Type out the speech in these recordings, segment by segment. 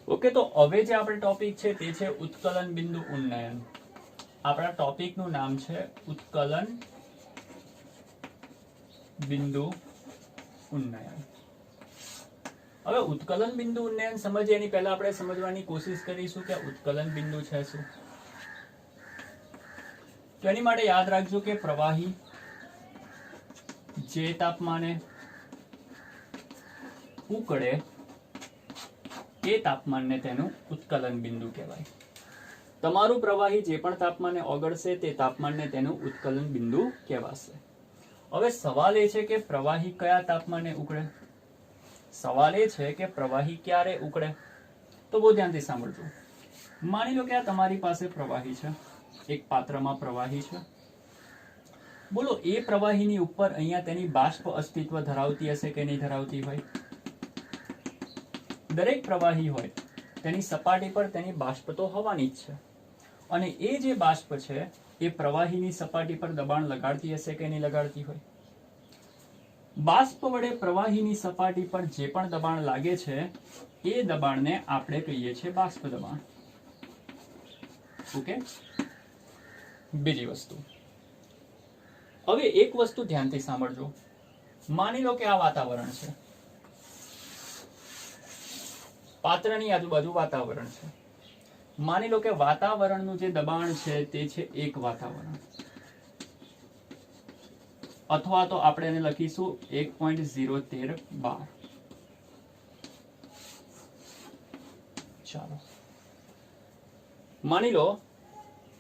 Okay, તો હવે જે આપણે ટોપિક છે તે છે ઉત્કલન બિંદુ ઉન્નયન. આપણા ટોપિકનું નામ છે ઉત્કલન બિંદુ ઉન્નયન. હવે ઉત્કલન બિંદુ ઉન્નયન સમજીએ એની પહેલા આપણે સમજવાની કોશિશ કરીશું કે ઉત્કલન બિંદુ છે શું. તો એની માટે યાદ રાખજો કે પ્રવાહી જે તાપમાને ઉકળે એ તાપમાનને તેનું ઉત્કલન બિંદુ કહેવાય. તમારું પ્રવાહી જે પણ તાપમાને ઓગળશે તે તાપમાનને તેનું ઉત્કલન બિંદુ કહેવાશે. હવે સવાલ એ છે કે પ્રવાહી કયા તાપમાને ઉકળે. સવાલ એ છે કે પ્રવાહી ક્યારે ઉકળે. તો બહુ ધ્યાનથી સાંભળજો. માની લો કે આ તમારી પાસે પ્રવાહી છે, એક પાત્રમાં પ્રવાહી છે. બોલો એ પ્રવાહીની ઉપર અહીંયા તેની બાષ્પ અસ્તિત્વ ધરાવતી હશે કે નહીં ધરાવતી હોય. દરેક પ્રવાહી હોય તેની સપાટી પર તેની બાષ્પ તો હોવાની જ છે, અને એ જે બાષ્પ છે એ પ્રવાહીની સપાટી પર દબાણ લગાડતી હશે કે નહીં લગાડતી હોય. બાષ્પ વડે પ્રવાહીની સપાટી પર જે પણ દબાણ લાગે છે એ દબાણને આપણે કહીએ છીએ બાષ્પ દબાણ. ઓકે. બીજી વસ્તુ, હવે એક વસ્તુ ધ્યાનથી સાંભળજો. માની લો કે આ વાતાવરણ છે, પાત્રની આજુબાજુ વાતાવરણ છે. માની લો કે વાતાવરણનું જે દબાણ છે તે છે એક વાતાવરણ, અથવા તો આપણે એને લખીશું 1.013 બાર. ચાલો માની લો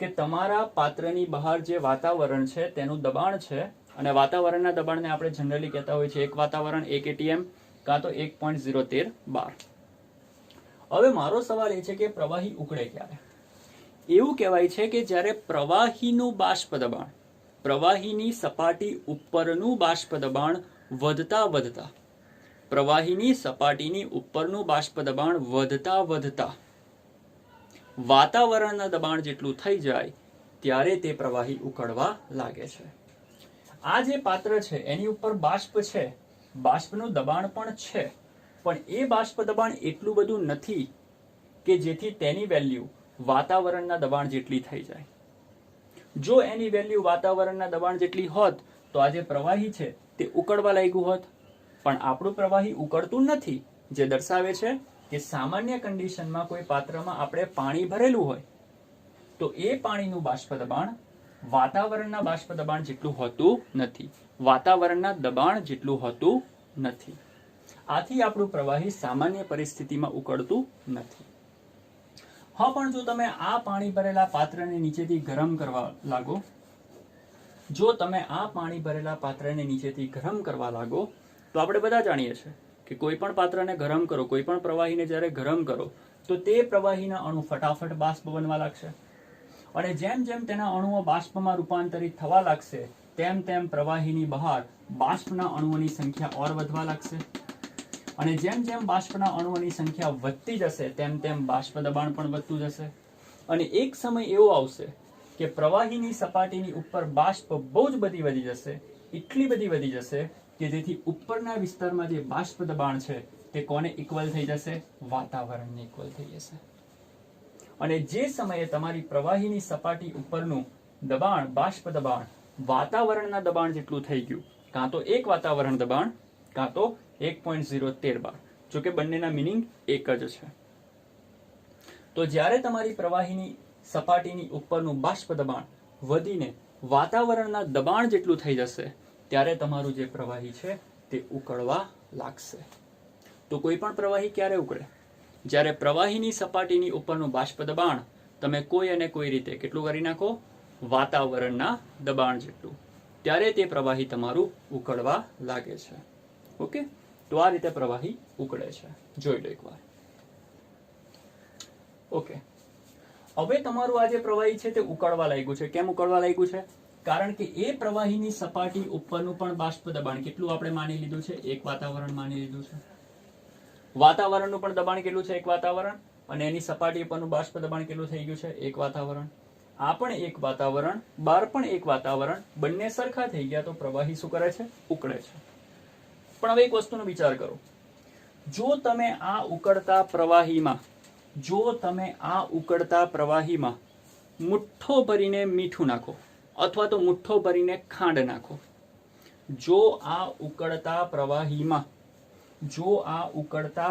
કે તમારા પાત્રની બહાર જે વાતાવરણ છે તેનું દબાણ છે, અને વાતાવરણના દબાણને આપણે જનરલી કહેતા હોય છે એક વાતાવરણ 1 atm કાં તો 1.013 બાર. હવે મારો સવાલ એ છે કે પ્રવાહી ઉકળે ક્યારે. એવું કહેવાય છે કે જ્યારે પ્રવાહીનું બાષ્પ દબાણ, પ્રવાહીની સપાટી ઉપરનું બાષ્પ દબાણ વધતા વધતા, પ્રવાહીની સપાટીની ઉપરનું બાષ્પ દબાણ વધતા વધતા વાતાવરણના દબાણ જેટલું થઈ જાય ત્યારે તે પ્રવાહી ઉકળવા લાગે છે. આ જે પાત્ર છે એની ઉપર બાષ્પ છે, બાષ્પનું દબાણ પણ છે, પણ એ બાષ્પ દબાણ એટલું બધું નથી કે જેથી તેની વેલ્યુ વાતાવરણના દબાણ જેટલી થઈ જાય. જો એની વેલ્યુ વાતાવરણના દબાણ જેટલી હોત તો આ જે પ્રવાહી છે તે ઉકળવા લાગ્યું હોત, પણ આપણું પ્રવાહી ઉકળતું નથી, જે દર્શાવે છે કે સામાન્ય કન્ડિશનમાં કોઈ પાત્રમાં આપણે પાણી ભરેલું હોય તો એ પાણીનું બાષ્પ દબાણ વાતાવરણના બાષ્પ દબાણ જેટલું હોતું નથી, વાતાવરણના દબાણ જેટલું હોતું નથી. આથી આપણું પ્રવાહી સામાન્ય પરિસ્થિતિમાં ઉકળતું નથી. હા, પણ જો તમે આ પાણી ભરેલા પાત્રને નીચેથી ગરમ કરવા લાગો, જો તમે આ પાણી ભરેલા પાત્રને નીચેથી ગરમ કરવા લાગો તો આપણે બધા જાણીએ છીએ કે કોઈ પણ પાત્રને ગરમ કરો, કોઈ પણ પ્રવાહીને જ્યારે ગરમ કરો તો તે પ્રવાહીના અણુ ફટાફટ બાષ્પ બનવા લાગશે, અને જેમ જેમ તેના અણુઓ બાષ્પમાં રૂપાંતરિત થવા લાગશે તેમ તેમ પ્રવાહીની બહાર બાષ્પના અણુઓની સંખ્યા ઓર વધવા લાગશે, અને જેમ જેમ બાષ્પના અણુઓની સંખ્યા વધતી જશે તેમ તેમ બાષ્પ દબાણ પણ વધતું જશે, અને એક સમય એવો આવશે કે પ્રવાહીની સપાટીની ઉપર બાષ્પ બહુ જ બધી વધી જશે, એટલી બધી વધી જશે કે જેથી ઉપરના વિસ્તારમાં જે બાષ્પ દબાણ છે તે કોને ઇક્વલ થઈ જશે? વાતાવરણને ઇક્વલ થઈ જશે. અને જે સમયે તમારી પ્રવાહીની સપાટી ઉપરનું દબાણ, બાષ્પ દબાણ વાતાવરણના દબાણ જેટલું થઈ ગયું, કાં તો એક વાતાવરણ દબાણ કાં તો 1.013 બાર, જો કે બંનેના મિનિંગ એક જ છે. તો જ્યારે તમારી પ્રવાહીની સપાટીની ઉપરનું બાષ્પ દબાણ વધીને વાતાવરણના દબાણ જેટલું થઈ જશે ત્યારે તમારું જે પ્રવાહી છે તે ઉકળવા લાગશે. તો કોઈ પણ પ્રવાહી ક્યારે ઉકળે? જ્યારે પ્રવાહીની સપાટીની ઉપરનું બાષ્પ દબાણ તમે કોઈ અને કોઈ રીતે કેટલું કરી નાખો? વાતાવરણના દબાણ જેટલું, ત્યારે તે પ્રવાહી તમારું ઉકળવા લાગે છે. ઓકે, તો આ રીતે પ્રવાહી ઉકળે છે. જોઈ લો એકવાર. ઓકે, હવે તમારું આ જે પ્રવાહી છે તે ઉકળવા લાગ્યું છે. કેમ ઉકળવા લાગ્યું છે? કારણ કે એ પ્રવાહીની સપાટી ઉપરનું પણ બાષ્પ દબાણ કેટલું આપણે માની લીધું છે? એક વાતાવરણ માની લીધું છે. વાતાવરણનું પણ દબાણ કેટલું છે? એક વાતાવરણ. અને એની સપાટી ઉપરનું બાષ્પ દબાણ કેટલું થઈ ગયું છે? એક વાતાવરણ. આ પણ એક વાતાવરણ, બહાર પણ એક વાતાવરણ, બંને સરખા થઈ ગયા તો પ્રવાહી શું કરે છે? ઉકળે છે. પણ હવે એક વસ્તુનો વિચાર કરો, જો તમે આ ઉકળતા પ્રવાહીમાં જો તમે આ ઉકળતા પ્રવાહીમાં મુઠ્ઠો ભરીને મીઠું નાખો અથવા તો મુઠ્ઠો ભરીને ખાંડ નાખો, જો આ ઉકળતા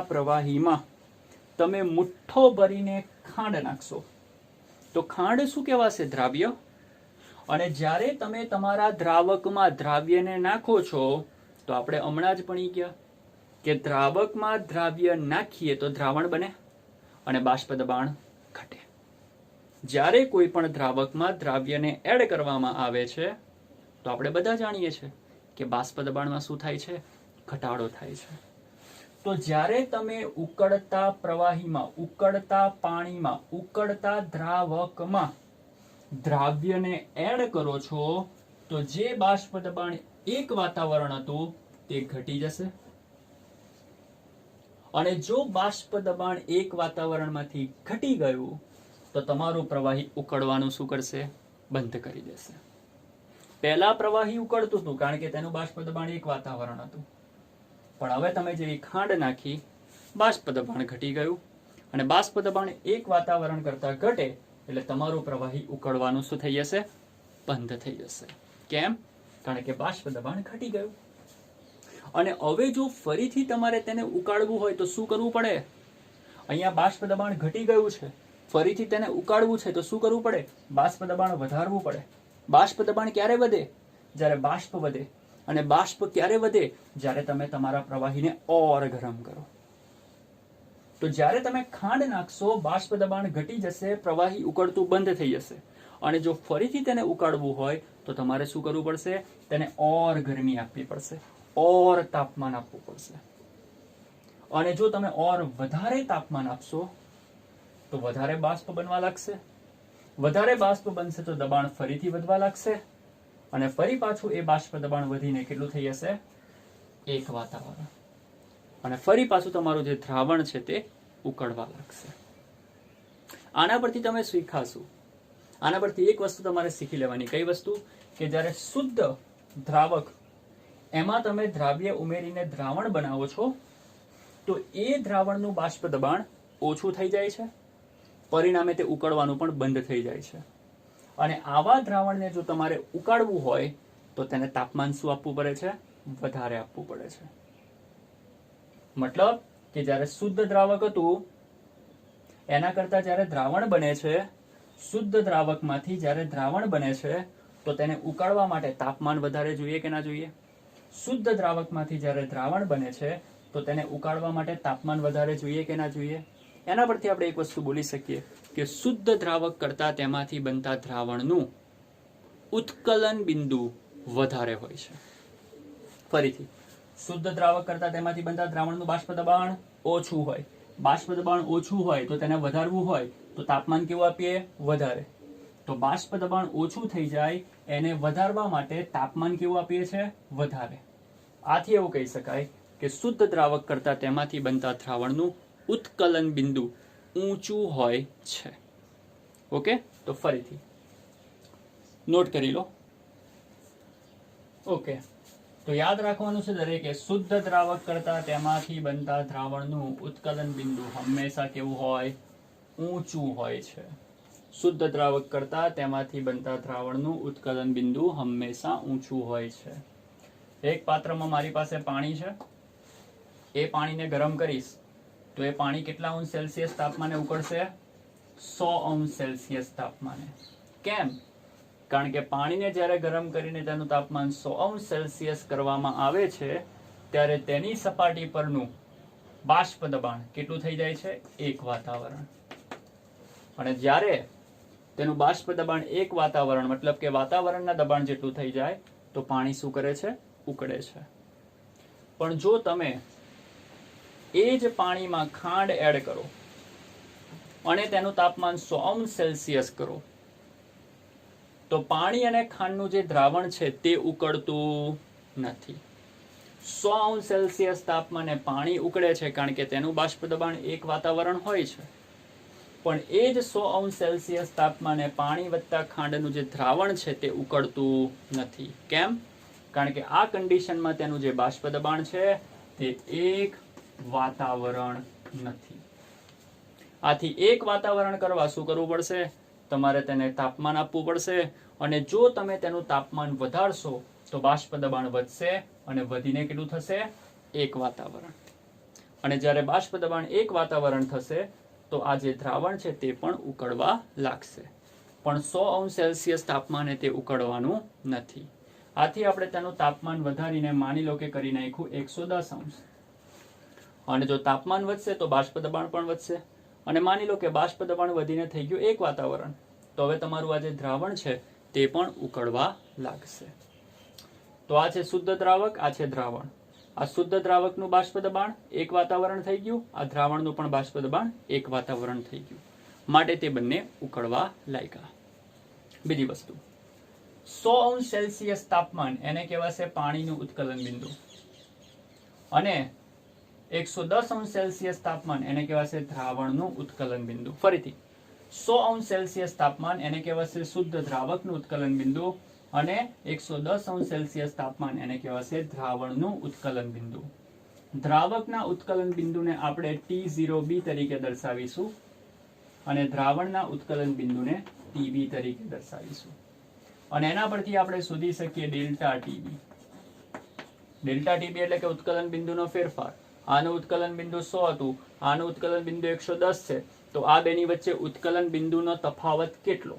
પ્રવાહીમાં તમે મુઠ્ઠો ભરીને ખાંડ નાખશો તો ખાંડ શું કહેવાશે? દ્રાવ્ય. અને જ્યારે તમે તમારા દ્રાવકમાં દ્રાવ્યને નાખો છો તો આપણે હમણાં જ ભણી ગયા કે દ્રાવકમાં દ્રાવ્ય નાખીએ તો દ્રાવણ બને અને બાષ્પ દબાણ ઘટે. જ્યારે કોઈ પણ દ્રાવકમાં દ્રાવ્યને એડ કરવામાં આવે છે તો આપણે બધા જાણીએ છીએ કે બાષ્પ દબાણમાં શું થાય છે? ઘટાડો થાય છે. તો જ્યારે તમે ઉકળતા પ્રવાહીમાં, ઉકળતા પાણીમાં, ઉકળતા દ્રાવકમાં દ્રાવ્યને એડ કરો છો તો જે બાષ્પ દબાણ 1 વાતાવરણ હતું તે ઘટી જશે અને જો બાષ્પ દબાણ 1 વાતાવરણમાંથી ઘટી ગયું તો તમારું પ્રવાહી ઉકળવાનું શું કરશે? બંધ કરી દેશે. પહેલા પ્રવાહી ઉકળતું હતું કારણ કે તેનું બાષ્પ દબાણ 1 વાતાવરણ હતું, પણ હવે તમે જેવી ખાંડ નાખી બાષ્પ દબાણ ઘટી ગયું અને બાષ્પ દબાણ 1 વાતાવરણ કરતા ઘટે એટલે તમારું પ્રવાહી ઉકળવાનું શું થઈ જશે? બંધ થઈ જશે. કેમ? કારણ કે બાષ્પ દબાણ ઘટી ગયું. અને હવે જો ફરીથી તમારે તેને ઉકાળવું હોય તો શું કરવું પડે? અહીંયા બાષ્પ દબાણ ઘટી ગયું છે, ફરીથી તેને ઉકાળવું છે તો શું કરવું પડે? બાષ્પ દબાણ વધારવું પડે. બાષ્પ દબાણ ક્યારે વધે? જ્યારે બાષ્પ વધે. અને બાષ્પ ક્યારે વધે? જ્યારે તમે તમારા પ્રવાહીને ઓર ગરમ કરો. તો જ્યારે તમે ખાંડ નાખશો બાષ્પ દબાણ ઘટી જશે, પ્રવાહી ઉકળતું બંધ થઈ જશે. અને જો ફરીથી તેને ઉકાળવું હોય તો તમારે શું કરવું પડશે? તેને ઓર ગરમી આપવી પડશે, ઓર તાપમાન આપવું પડશે. અને જો તમે ઓર વધારે તાપમાન આપશો તો વધારે બાષ્પ બનવા લાગશે. વધારે બાષ્પ બનશે તો દબાણ ફરીથી વધવા લાગશે અને ફરી પાછું એ બાષ્પ દબાણ વધીને કેટલું થઈ જશે? 1 વાતાવરણ. અને ફરી પાછું તમારું જે દ્રાવણ છે તે ઉકળવા લાગશે. આના પરથી તમે શીખાશો, આના પરથી એક વસ્તુ તમારે શીખી લેવાની. કઈ વસ્તુ? કે જ્યારે શુદ્ધ દ્રાવક એમાં તમે દ્રાવ્ય ઉમેરીને દ્રાવણ બનાવો છો તો એ દ્રાવણનું બાષ્પ દબાણ ઓછું થઈ જાય છે, પરિણામે તે ઉકળવાનું પણ બંધ થઈ જાય છે. અને આવા દ્રાવણને જો તમારે ઉકાળવું હોય તો તેને તાપમાન શું આપવું પડે છે? વધારે આપવું પડે છે. મતલબ કે જ્યારે શુદ્ધ દ્રાવક હતું એના કરતા જ્યારે દ્રાવણ બને છે, શુદ્ધ દ્રાવકમાંથી જ્યારે દ્રાવણ બને છે તો તેને ઉકાળવા માટે તાપમાન વધારે જોઈએ કે ના જોઈએ? શુદ્ધ દ્રાવકમાંથી જ્યારે દ્રાવણ બને છે તો તેને ઉકાળવા માટે તાપમાન વધારે જોઈએ કે ના જોઈએ? એના પરથી આપણે એક વસ્તુ બોલી શકીએ કે શુદ્ધ દ્રાવક કરતા તેમાંથી બનતા દ્રાવણનું ઉત્કલન બિંદુ વધારે હોય છે. ફરીથી, શુદ્ધ દ્રાવક કરતા તેમાંથી બનતા દ્રાવણનું બાષ્પ દબાણ ઓછું હોય. બાષ્પ દબાણ ઓછું હોય તો તેને વધારવું હોય તો તાપમાન કેવું આપીએ? વધારે. તો બાષ્પ દબાણ ઓછું થઈ જાય એને વધારવા માટે તાપમાન કેવું આપીએ છે? વધારે. આથી એવું કહી શકાય કે શુદ્ધ દ્રાવક કરતા તેમાંથી બનતા દ્રાવણનું ઉત્કલન બિંદુ ઊંચું હોય છે. ઓકે, તો ફરીથી નોટ કરી લો. ઓકે, તો યાદ રાખવાનું છે દરેકે, શુદ્ધ દ્રાવક કરતા તેમાંથી બનતા દ્રાવણનું ઉત્કલન બિંદુ હંમેશા કેવું હોય? ઊંચું હોય છે. શુદ્ધ દ્રાવક કરતા તેમાંથી બનતા દ્રાવણનું ઉત્કલન બિંદુ હંમેશા ઊંચું હોય છે. એક પાત્રમાં મારી પાસે પાણી છે, એ પાણીને ગરમ કરીશ તો એ પાણી કેટલા અંશ સેલ્સિયસ તાપમાને ઉકળશે? 100 અંશ સેલ્સિયસ તાપમાને. કેમ? કારણ કે પાણીને જ્યારે ગરમ કરીને તેનું તાપમાન 100 અંશ સેલ્સિયસ કરવામાં આવે છે ત્યારે તેની સપાટી પરનું બાષ્પ દબાણ કેટલું થઈ જાય છે? 1 વાતાવરણ. અને જ્યારે તેનું બાષ્પ દબાણ 1 વાતાવરણ મતલબ કે વાતાવરણના દબાણ જેટલું થઈ જાય તો પાણી શું કરે છે? ઉકળે છે. પણ જો તમે એ જ પાણીમાં ખાંડ એડ કરો અને તેનું તાપમાન 100 અંશ સેલ્સિયસ કરો તો પાણી અને ખાંડનું જે દ્રાવણ છે તે ઉકળતું નથી. 100 અંશ સેલ્સિયસ તાપમાને પાણી ઉકળે છે કારણ કે તેનું બાષ્પ દબાણ 1 વાતાવરણ હોય છે. પણ એ જ 100 અંશ સેલ્સિયસ તાપમાને પાણી વત્તા ખાંડનું જે દ્રાવણ છે તે ઉકળતું નથી. કેમ? કારણ કે આ કન્ડિશનમાં તેનું જે બાષ્પ દબાણ છે તે 1 વાતાવરણ નથી. આથી એક વાતાવરણ કરવા શું કરવું પડશે? તમારે તેને તાપમાન આપવું પડશે, અને જો તમે તેનું તાપમાન વધારશો તો બાષ્પ દબાણ વધશે, અને વધીને કેટલું થશે? 1 વાતાવરણ. અને જ્યારે બાષ્પ દબાણ 1 વાતાવરણ થશે તો આ જે દ્રાવણ છે તે પણ ઉકળવા લાગશે, પણ 100°C તાપમાને તે ઉકળવાનું નથી. આથી આપણે તેનું તાપમાન વધારીને માની લો કે કરી નાખ્યું 110°, અને જો તાપમાન વધશે તો બાષ્પ દબાણ પણ વધશે, અને માની લો કે બાષ્પ દબાણ વધીને થઈ ગયું 1 વાતાવરણ, તો હવે તમારું આ જે દ્રાવણ છે તે પણ ઉકળવા લાગશે. તો આ છે શુદ્ધ દ્રાવક, આ છે દ્રાવણ. આ શુદ્ધ દ્રાવકનું બાષ્પ દબાણ 1 વાતાવરણ થઈ ગયું, આ દ્રાવણનું પણ બાષ્પ દબાણ 1 વાતાવરણ થઈ ગયું, માટે તે બંને ઉકળવા લાગ્યા. બીજી વસ્તુ, 100°C તાપમાન એને કહેવાશે પાણીનું ઉત્કલન બિંદુ, અને 110°C તાપમાન એને કહેવાશે દ્રાવણનું ઉત્કલન બિંદુ. ફરીથી 100°C તાપમાન એને કહેવાશે શુદ્ધ દ્રાવકનું ઉત્કલન બિંદુ, અને 110°C તાપમાન એને કહેવાશે દ્રાવણનું ઉત્કલન બિંદુ. દ્રાવકના ઉત્કલન બિંદુને આપણે T0B તરીકે દર્શાવીશું, અને દ્રાવણના ઉત્કલન બિંદુને TB તરીકે દર્શાવીશું, અને એના પરથી આપણે શોધી શકીએ ડેલ્ટા TB. ડેલ્ટા TB એટલે કે ઉત્કલન બિંદુનો ફેરફાર. આનું ઉત્કલન બિંદુ 100 હતું, આનું ઉત્કલન બિંદુ 110 છે, તો આ બેની વચ્ચે ઉત્કલન બિંદુનો તફાવત કેટલો?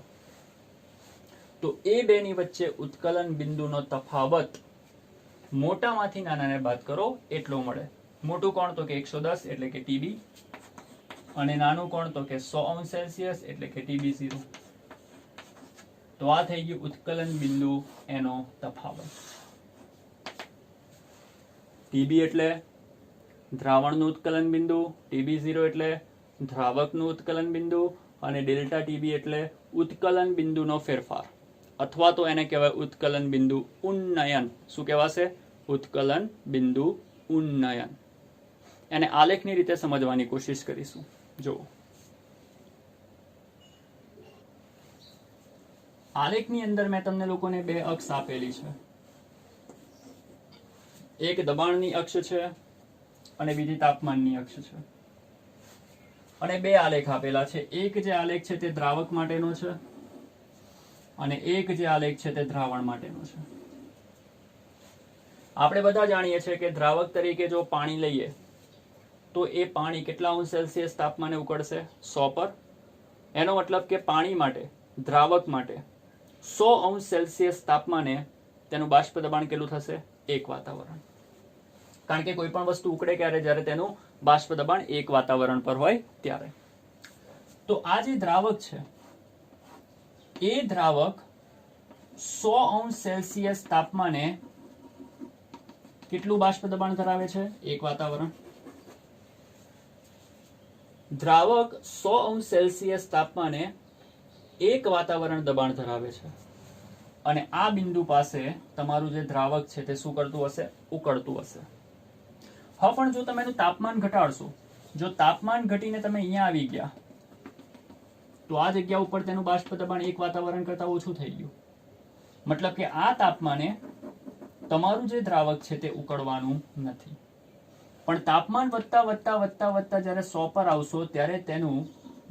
તો એ બેની વચ્ચે ઉત્કલન બિંદુનો તફાવત મોટામાંથી નાનાને બાદ કરો એટલો મળે. મોટું કોણ? તો કે 110 એટલે કે TB, અને નાનું કોણ? તો કે 100°C એટલે કે TB0. તો આ થઈ ગયું ઉત્કલન બિંદુ એનો તફાવત. TB એટલે દ્રાવણનું ઉત્કલન બિંદુ, TB0 એટલે દ્રાવકનું ઉત્કલન બિંદુ, અને ડેલ્ટા TB એટલે ઉત્કલન બિંદુનો ફેરફાર, અથવા તો એને કહેવાય ઉત્કલન બિંદુ ઉન્નયન. શું કહેવાશે? ઉત્કલન બિંદુ ઉન્નયન. એને આલેખની રીતે સમજવાની કોશિશ કરીશું. જો આલેખની અંદર મેં તમને લોકોને 2 અક્ષ આપેલી છે. એક દબાણની અક્ષ છે અને બીજી તાપમાનની અક્ષ છે, અને 2 આલેખ આપેલા છે. એક જે આલેખ છે તે દ્રાવક માટેનો છે, અને એક જે આલેખ છે તે દ્રાવણ માટેનો છે. આપણે બધા જાણીએ છીએ કે દ્રાવક તરીકે જો પાણી લઈએ તો એ પાણી કેટલા °C તાપમાને ઉકળશે? 100 પર. એનો મતલબ કે પાણી માટે, દ્રાવક માટે 100° તાપમાને તેનું બાષ્પ દબાણ કેટલું થશે? 1 વાતાવરણ. કારણ કે કોઈ પણ વસ્તુ ઉકળે ક્યારે? જ્યારે તેનું બાષ્પ દબાણ 1 વાતાવરણ પર હોય ત્યારે. તો આ જે દ્રાવક છે એ દ્રાવક 100° તાપમાને કેટલું બાષ્પ દબાણ ધરાવે છે? 1 વાતાવરણ. દ્રાવક 100° તાપમાને 1 વાતાવરણ દબાણ ધરાવે છે, અને આ બિંદુ પાસે તમારું જે દ્રાવક છે તે શું કરતું હશે? ઉકળતું હશે. હા, પણ જો તમે એનું તાપમાન ઘટાડશો, જો તાપમાન ઘટીને તમે અહીંયા આવી ગયા તો આ જગ્યા ઉપર તેનું બાષ્પ દબાણ 1 વાતાવરણ કરતા ઓછું થઈ ગયું. મતલબ કે આ તાપમાને તમારું જે દ્રાવક છે તે ઉકળવાનું નથી. પણ તાપમાન વધતા વધતા વધતા વધતા જ્યારે 100 પર આવશો ત્યારે તેનું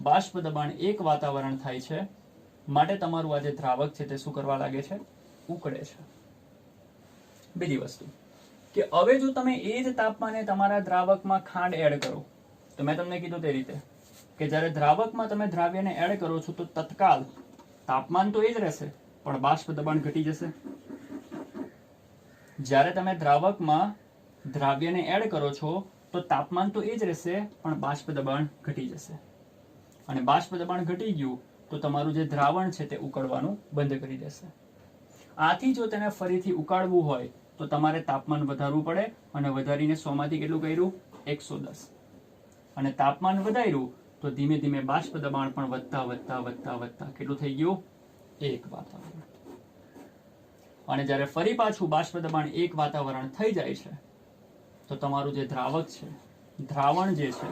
બાષ્પ દબાણ 1 વાતાવરણ થાય છે, માટે તમારું આ જે દ્રાવક છે તે શું કરવા લાગે છે? ઉકળે છે. બીજી વસ્તુ કે હવે જો તમે એ જ તાપમાને તમારા દ્રાવકમાં ખાંડ એડ કરો, તો મેં તમને કીધું તે રીતે કે જ્યારે દ્રાવકમાં તમે દ્રાવ્યને એડ કરો છો તો તત્કાલ તાપમાન તો એ જ રહેશે, પણ બાષ્પ દબાણ ઘટી જશે. જ્યારે તમે દ્રાવકમાં દ્રાવ્યને એડ કરો છો તો તાપમાન તો એ જ રહેશે, પણ બાષ્પ દબાણ ઘટી જશે. અને બાષ્પ દબાણ ઘટી ગયું તો તમારું જે દ્રાવણ છે તે ઉકળવાનું બંધ કરી દેશે. આથી જો તેને ફરીથી ઉકાળવું હોય તો તમારે તાપમાન વધારવું પડે, અને વધારીને 100 માંથી કેટલું કર્યું? 110. અને તાપમાન વધાર્યું તો ધીમે ધીમે બાષ્પ દબાણ પણ વધતા વધતા વધતા વધતા કેટલું થઈ ગયું? 1 વાતાવરણ. અને જ્યારે ફરી પાછું બાષ્પ દબાણ 1 વાતાવરણ થઈ જાય છે તો તમારું જે દ્રાવક છે, દ્રાવણ જે છે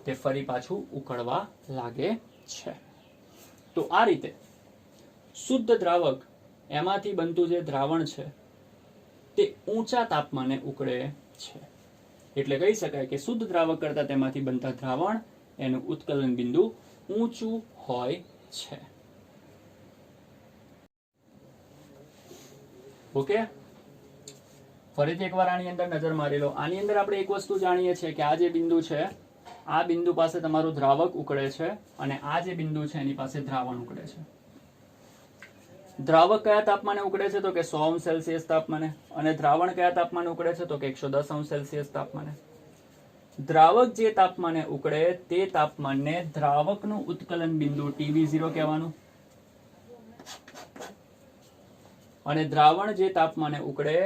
તે ફરી પાછું ઉકળવા લાગે છે. તો આ રીતે શુદ્ધ દ્રાવક એમાંથી બનતું જે દ્રાવણ છે તે ઊંચા તાપમાને ઉકળે છે. એટલે કહી શકાય કે શુદ્ધ દ્રાવક કરતા તેમાંથી બનતા દ્રાવણ એનું ઉત્કલન બિંદુ ઊંચું હોય છે. ઓકે, ફરીથી એકવાર આની અંદર નજર મારી લો. આની અંદર આપણે એક વસ્તુ જાણીએ છીએ કે આ જે બિંદુ છે, આ બિંદુ પાસે તમારું દ્રાવક ઉકળે છે અને આ જે બિંદુ છે એની પાસે દ્રાવણ ઉકળે છે. દ્રાવક કયા તાપમાને ઉકળે છે? તો કે 100°C તાપમાને. અને દ્રાવણ કયા તાપમાને ઉકળે છે? તો કે 110°C તાપમાને. દ્રાવક જે તાપમાને ઉકળે તે તાપમાનને દ્રાવકનું ઉત્કલન બિંદુ TB0 કહેવાનું, અને દ્રાવણ જે તાપમાને ઉકળે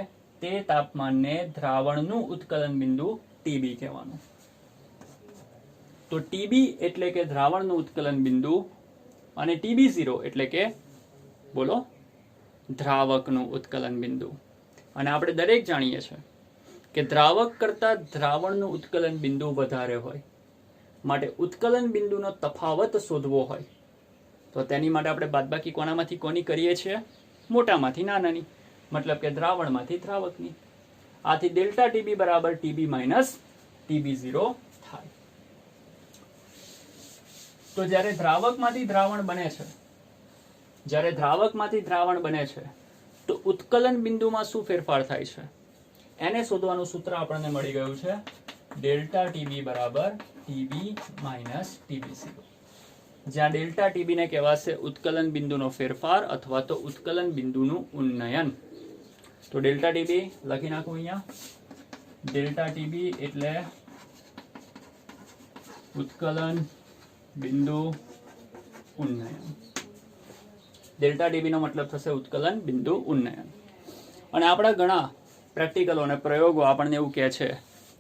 તે તાપમાનને દ્રાવણનું ઉત્કલન બિંદુ TB કહેવાનું. તો TB એટલે કે દ્રાવણનું ઉત્કલન બિંદુ અને TB0 એટલે કે બોલો દ્રાવકનું ઉત્કલન બિંદુ. અને આપણે દરેક જાણીએ છીએ કે દ્રાવક કરતા દ્રાવણનું ઉત્કલન બિંદુ વધારે હોય, માટે ઉત્કલન બિંદુનો તફાવત શોધવો હોય તો તેની માટે આપણે બાદબાકી કોનામાંથી કોની કરીએ છીએ? મોટામાંથી નાનાની, મતલબ કે દ્રાવણમાંથી દ્રાવકની. આથી ડેલ્ટા TB બરાબર TB માઇનસ TB0 થાય. તો જ્યારે દ્રાવકમાંથી દ્રાવણ બને છે, તો ઉત્કલન બિંદુમાં શું ફેરફાર થાય છે એને શોધવાનું સૂત્ર આપણને મળી ગયું છે. ડેલ્ટા TB બરાબર TB માઇનસ TB0, જ્યાં ડેલ્ટા TB ને કહેવાશે ઉત્કલન બિંદુનો ફેરફાર અથવા તો ઉત્કલન બિંદુનું ઉન્નયન. તો ડેલ્ટા TB લખી નાખું અહીંયા. ડેલ્ટા TB એટલે ઉત્કલન બિંદુ ઉન્નયન. ડેલ્ટા TB નો મતલબ થશે ઉત્કલન બિંદુ ઉન્નયન. અને આપણા ઘણા પ્રેક્ટિકલો અને પ્રયોગો આપણને એવું કહે છે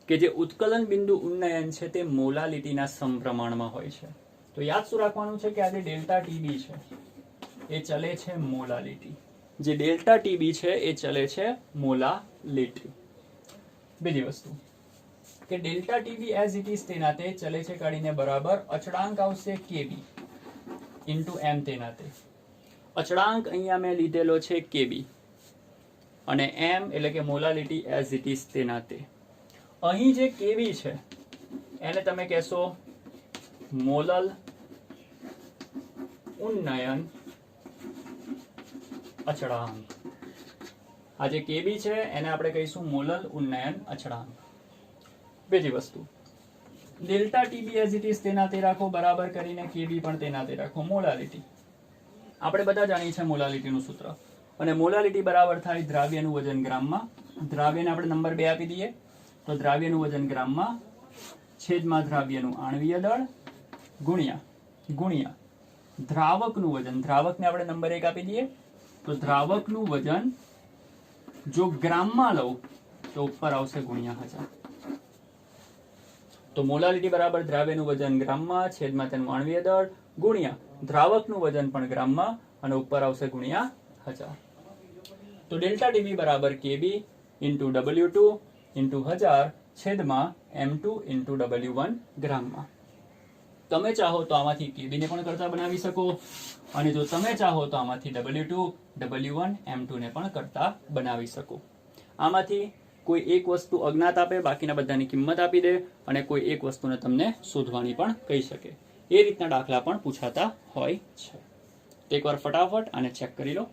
કે જે ઉત્કલન બિંદુ ઉન્નયન છે તે મોલાલિટીના સમપ્રમાણમાં હોય છે. તો યાદ શું રાખવાનું છે કે આ જે ડેલ્ટા TB છે એ ચલે છે મોલાલિટી. જે ડેલ્ટા TB છે એ ચલે છે મોલાલિટી. બીજી વસ્તુ કે delta TB as it is તેના તે ચલે છે કાઢીને બરાબર અચળાંક આવશે KB ઇન્ટુ M તેના તે. અચળાંક અહીંયા મેં લીધેલો છે KB અને M એટલે કે મોલાલિટી એઝ ઇટ ઇઝ તેના તે. અહીં જે KB છે એને તમે કહેશો મોલલ ઉન્નયન અચળાંક. આ જે KB છે એને આપણે કહીશું મોલલ ઉન્નયન અચળાંક. બીજી વસ્તુ delta TB as it is તેના તે રાખો બરાબર કરીને KB પણ તેના તે રાખો. મોલાલિટી આપણે બધા જાણીએ છીએ મોલાલિટીનું સૂત્ર, અને મોલાલિટી બરાબર થાય દ્રાવ્યનું વજન ગ્રામમાં. દ્રાવ્યને આપણે નંબર 2 આપી દઈએ તો દ્રાવ્યનું વજન ગ્રામમાં છેદમાં દ્રાવ્યનું આણ્વીય દળ ગુણ્યા દ્રાવકનું વજન. દ્રાવકને આપણે નંબર 1 આપી દઈએ તો દ્રાવકનું વજન જો ગ્રામમાં લઉં તો ઉપર આવશે ગુણ્યા 1000. તો મોલાલિટી બરાબર દ્રાવ્યનું વજન ગ્રામમાં છેદમાં તેનું આણ્વીય દળ ગુણ્યા દ્રાવકનું વજન પણ ગ્રામમાં અને ઉપર આવશે ગુણ્યા 1000. તો ડેલ્ટા TB બરાબર KB ઇન્ટુ W2 ઇન્ટુ 1000 છેદમાં M2 ઇન્ટુ W1 ગ્રામમાં. તમે ચાહો તો આમાંથી KB ને પણ કરતા બનાવી શકો, અને જો તમે ચાહો તો આમાંથી W2 W1 M2 ને પણ કરતા બનાવી શકો. આમાંથી કોઈ એક વસ્તુ અજ્ઞાત આપે, બાકીના બધાની કિંમત આપી દે, અને કોઈ એક વસ્તુને તમને શોધવાની પણ કહી શકે. એ રીતના દાખલા પણ પૂછાતા હોય છે. તો એકવાર ફટાફટ આને ચેક કરી લો.